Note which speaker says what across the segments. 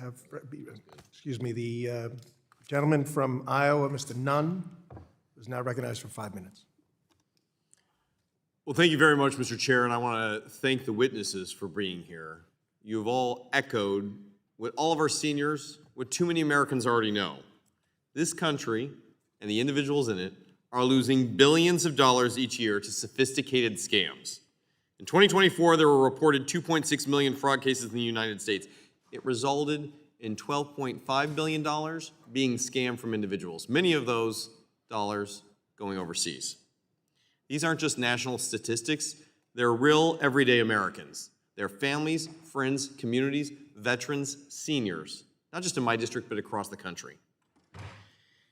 Speaker 1: have, excuse me, the gentleman from Iowa, Mr. Nunn, is now recognized for 5 minutes.
Speaker 2: Well, thank you very much, Mr. Chair, and I want to thank the witnesses for being here. You've all echoed what all of our seniors, what too many Americans already know. This country and the individuals in it are losing billions of dollars each year to sophisticated scams. In 2024, there were reported 2.6 million fraud cases in the United States. It resulted in $12.5 billion being scammed from individuals, many of those dollars going overseas. These aren't just national statistics, they're real everyday Americans. They're families, friends, communities, veterans, seniors, not just in my district, but across the country.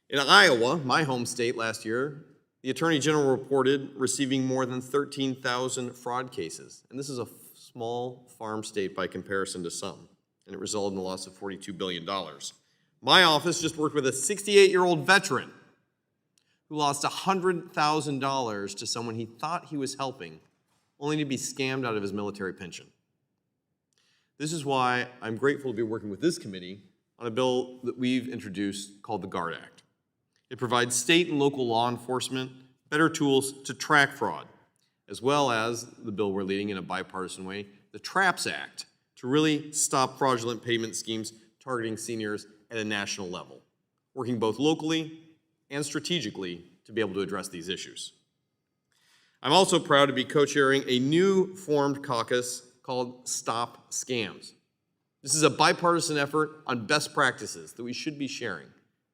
Speaker 2: In Iowa, my home state last year, the Attorney General reported receiving more than 13,000 fraud cases. And this is a small farm state by comparison to some. And it resulted in the loss of $42 billion. My office just worked with a 68-year-old veteran who lost $100,000 to someone he thought he was helping, only to be scammed out of his military pension. This is why I'm grateful to be working with this committee on a bill that we've introduced called the GUARD Act. It provides state and local law enforcement better tools to track fraud, as well as the bill we're leading in a bipartisan way, the TRAPS Act, to really stop fraudulent payment schemes targeting seniors at a national level, working both locally and strategically to be able to address these issues. I'm also proud to be co-chairing a new formed caucus called Stop Scams. This is a bipartisan effort on best practices that we should be sharing.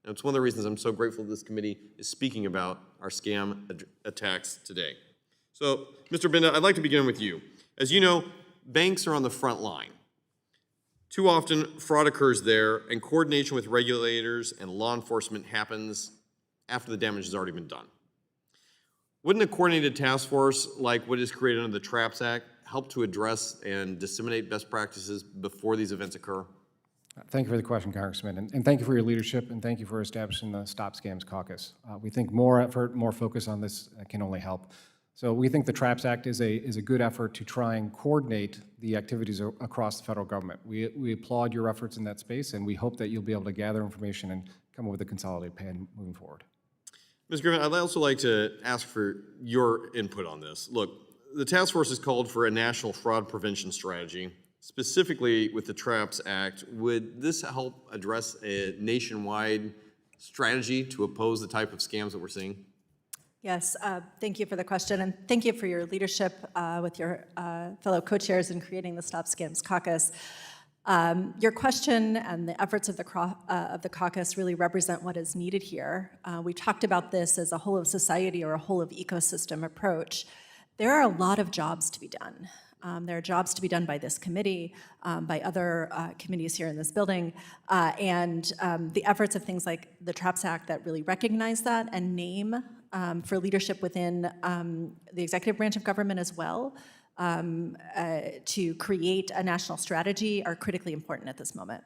Speaker 2: And it's one of the reasons I'm so grateful this committee is speaking about our scam attacks today. So, Mr. Benda, I'd like to begin with you. As you know, banks are on the front line. Too often, fraud occurs there, and coordination with regulators and law enforcement happens after the damage has already been done. Wouldn't a coordinated task force like what is created under the TRAPS Act help to address and disseminate best practices before these events occur?
Speaker 3: Thank you for the question, Congressman, and thank you for your leadership, and thank you for establishing the Stop Scams Caucus. We think more effort, more focus on this can only help. So we think the TRAPS Act is a good effort to try and coordinate the activities across the federal government. We applaud your efforts in that space, and we hope that you'll be able to gather information and come up with a consolidated plan moving forward.
Speaker 2: Ms. Griffin, I'd also like to ask for your input on this. Look, the task force has called for a national fraud prevention strategy. Specifically with the TRAPS Act, would this help address a nationwide strategy to oppose the type of scams that we're seeing?
Speaker 4: Yes, thank you for the question, and thank you for your leadership with your fellow co-chairs in creating the Stop Scams Caucus. Your question and the efforts of the caucus really represent what is needed here. We talked about this as a whole of society or a whole of ecosystem approach. There are a lot of jobs to be done. There are jobs to be done by this committee, by other committees here in this building, and the efforts of things like the TRAPS Act that really recognize that and name for leadership within the executive branch of government as well to create a national strategy are critically important at this moment.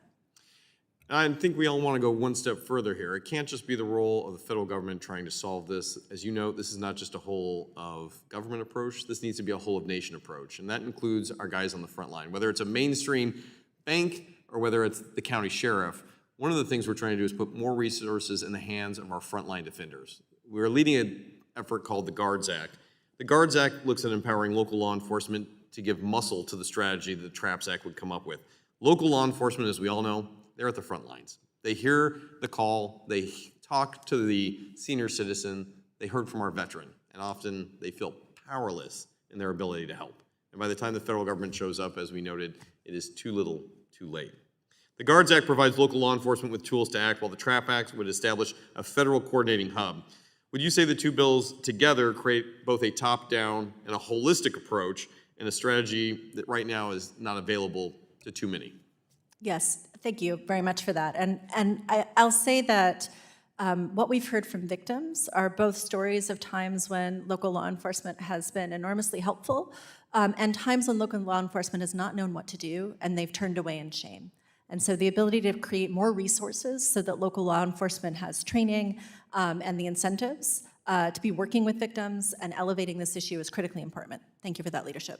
Speaker 2: I think we all want to go one step further here. It can't just be the role of the federal government trying to solve this. As you know, this is not just a whole of government approach. This needs to be a whole of nation approach. And that includes our guys on the front line. Whether it's a mainstream bank or whether it's the county sheriff, one of the things we're trying to do is put more resources in the hands of our frontline defenders. We're leading an effort called the GUARDS Act. The GUARDS Act looks at empowering local law enforcement to give muscle to the strategy that the TRAPS Act would come up with. Local law enforcement, as we all know, they're at the front lines. They hear the call, they talk to the senior citizen, they heard from our veteran, and often they feel powerless in their ability to help. And by the time the federal government shows up, as we noted, it is too little, too late. The GUARDS Act provides local law enforcement with tools to act, while the TRAP Act would establish a federal coordinating hub. Would you say the two bills together create both a top-down and a holistic approach and a strategy that right now is not available to too many?
Speaker 4: Yes, thank you very much for that. And I'll say that what we've heard from victims are both stories of times when local law enforcement has been enormously helpful and times when local law enforcement has not known what to do and they've turned away in shame. And so the ability to create more resources so that local law enforcement has training and the incentives to be working with victims and elevating this issue is critically important. Thank you for that leadership.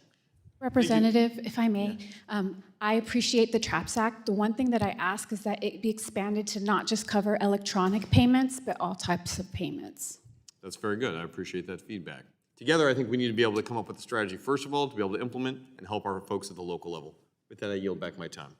Speaker 5: Representative, if I may, I appreciate the TRAPS Act. The one thing that I ask is that it be expanded to not just cover electronic payments, but all types of payments.
Speaker 2: That's very good. I appreciate that feedback. Together, I think we need to be able to come up with a strategy, first of all, to be able to implement and help our folks at the local level. With that, I yield back my time.